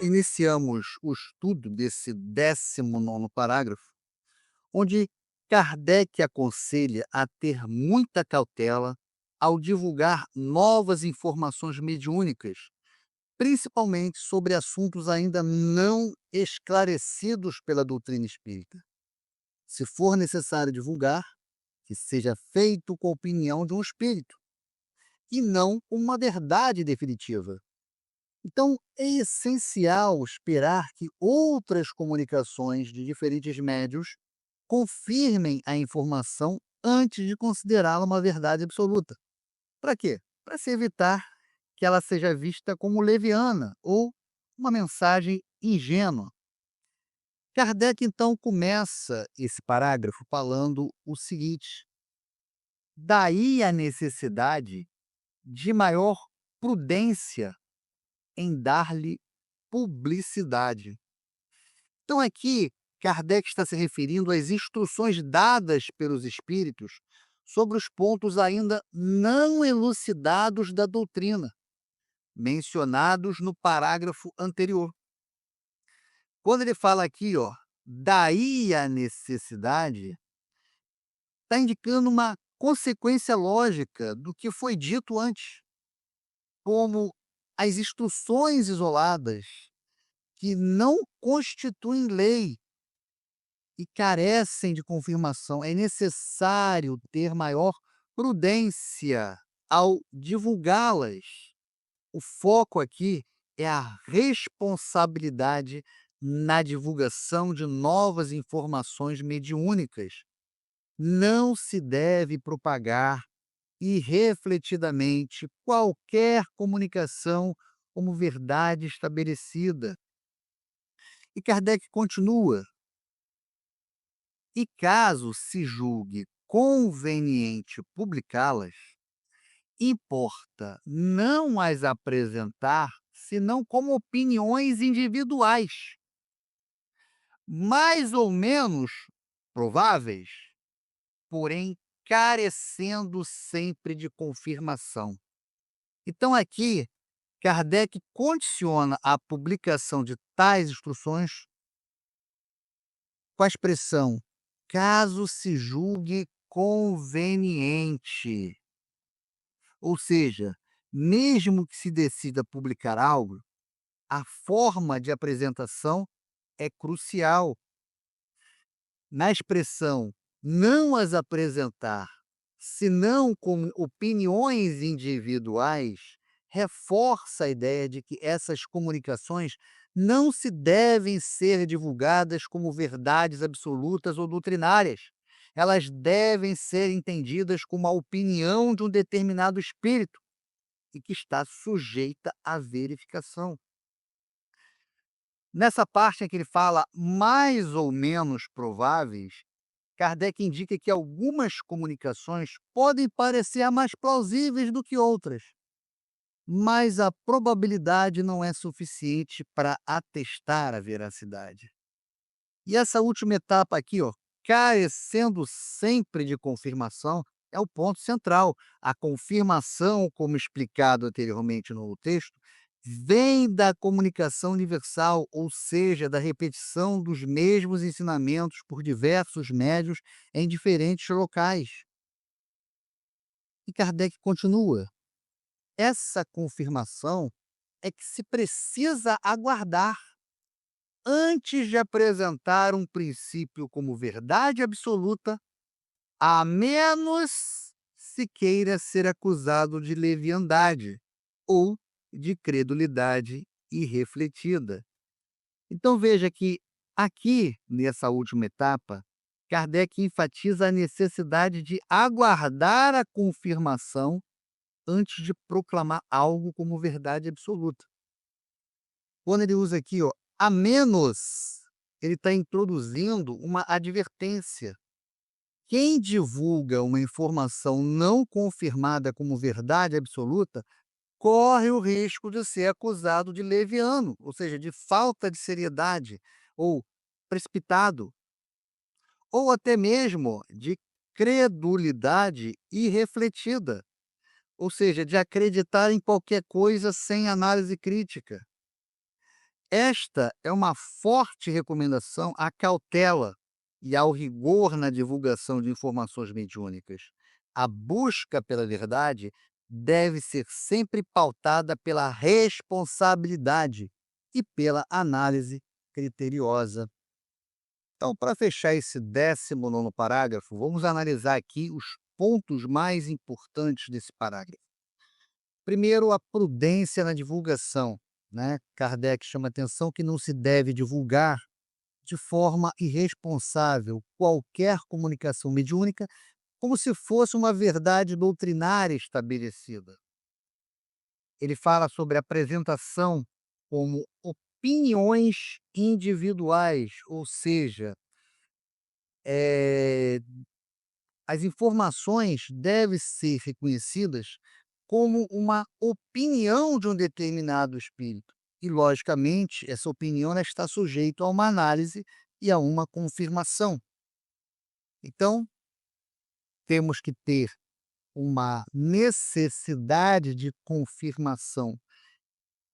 iniciamos o estudo desse 19º parágrafo, onde Kardec aconselha a ter muita cautela ao divulgar novas informações mediúnicas, principalmente sobre assuntos ainda não esclarecidos pela doutrina espírita. Se for necessário divulgar, que seja feito com a opinião de um espírito, e não uma verdade definitiva. Então, é essencial esperar que outras comunicações de diferentes médios confirmem a informação antes de considerá-la uma verdade absoluta. Para quê? Para se evitar que ela seja vista como leviana ou uma mensagem ingênua. Kardec, então, começa esse parágrafo falando o seguinte: daí a necessidade de maior prudência em dar-lhe publicidade. Então, aqui, Kardec está se referindo às instruções dadas pelos espíritos sobre os pontos ainda não elucidados da doutrina, mencionados no parágrafo anterior. Quando ele fala aqui, ó, daí a necessidade, está indicando uma consequência lógica do que foi dito antes, como as instruções isoladas que não constituem lei e carecem de confirmação. É necessário ter maior prudência ao divulgá-las. O foco aqui é a responsabilidade na divulgação de novas informações mediúnicas. Não se deve propagar irrefletidamente qualquer comunicação como verdade estabelecida. E Kardec continua: e caso se julgue conveniente publicá-las, importa não as apresentar senão como opiniões individuais, mais ou menos prováveis, porém carecendo sempre de confirmação. Então, aqui, Kardec condiciona a publicação de tais instruções com a expressão caso se julgue conveniente. Ou seja, mesmo que se decida publicar algo, a forma de apresentação é crucial. Na expressão não as apresentar, senão como opiniões individuais, reforça a ideia de que essas comunicações não se devem ser divulgadas como verdades absolutas ou doutrinárias. Elas devem ser entendidas como a opinião de um determinado espírito e que está sujeita à verificação. Nessa parte em que ele fala mais ou menos prováveis, Kardec indica que algumas comunicações podem parecer mais plausíveis do que outras, mas a probabilidade não é suficiente para atestar a veracidade. E essa última etapa aqui, ó, carecendo sempre de confirmação, é o ponto central. A confirmação, como explicado anteriormente no texto, vem da comunicação universal, ou seja, da repetição dos mesmos ensinamentos por diversos médios em diferentes locais. E Kardec continua: essa confirmação é que se precisa aguardar antes de apresentar um princípio como verdade absoluta, a menos se queira ser acusado de leviandade ou de credulidade irrefletida. Então veja que aqui, nessa última etapa, Kardec enfatiza a necessidade de aguardar a confirmação antes de proclamar algo como verdade absoluta. Quando ele usa aqui, ó, a menos, ele está introduzindo uma advertência. Quem divulga uma informação não confirmada como verdade absoluta corre o risco de ser acusado de leviano, ou seja, de falta de seriedade, ou precipitado, ou até mesmo de credulidade irrefletida, ou seja, de acreditar em qualquer coisa sem análise crítica. Esta é uma forte recomendação à cautela e ao rigor na divulgação de informações mediúnicas. A busca pela verdade deve ser sempre pautada pela responsabilidade e pela análise criteriosa. Então, para fechar esse 19º parágrafo, vamos analisar aqui os pontos mais importantes desse parágrafo. Primeiro, a prudência na divulgação, né? Kardec chama atenção que não se deve divulgar de forma irresponsável qualquer comunicação mediúnica, como se fosse uma verdade doutrinária estabelecida. Ele fala sobre apresentação como opiniões individuais, ou seja, eh, as informações devem ser reconhecidas como uma opinião de um determinado espírito. E, logicamente, essa opinião ela está sujeita a uma análise e a uma confirmação. Então, temos que ter uma necessidade de confirmação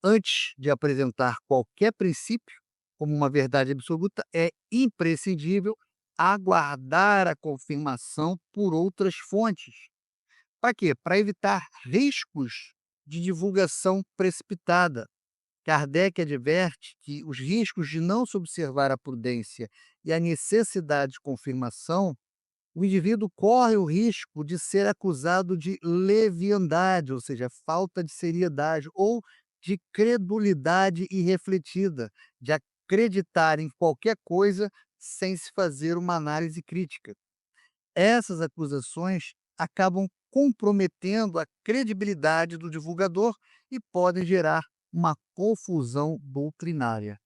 antes de apresentar qualquer princípio como uma verdade absoluta. É imprescindível aguardar a confirmação por outras fontes. Para quê? Para evitar riscos de divulgação precipitada. Kardec adverte que os riscos de não se observar a prudência e a necessidade de confirmação, o indivíduo corre o risco de ser acusado de leviandade, ou seja, falta de seriedade, ou de credulidade irrefletida, de acreditar em qualquer coisa sem se fazer uma análise crítica. Essas acusações acabam comprometendo a credibilidade do divulgador e podem gerar uma confusão doutrinária.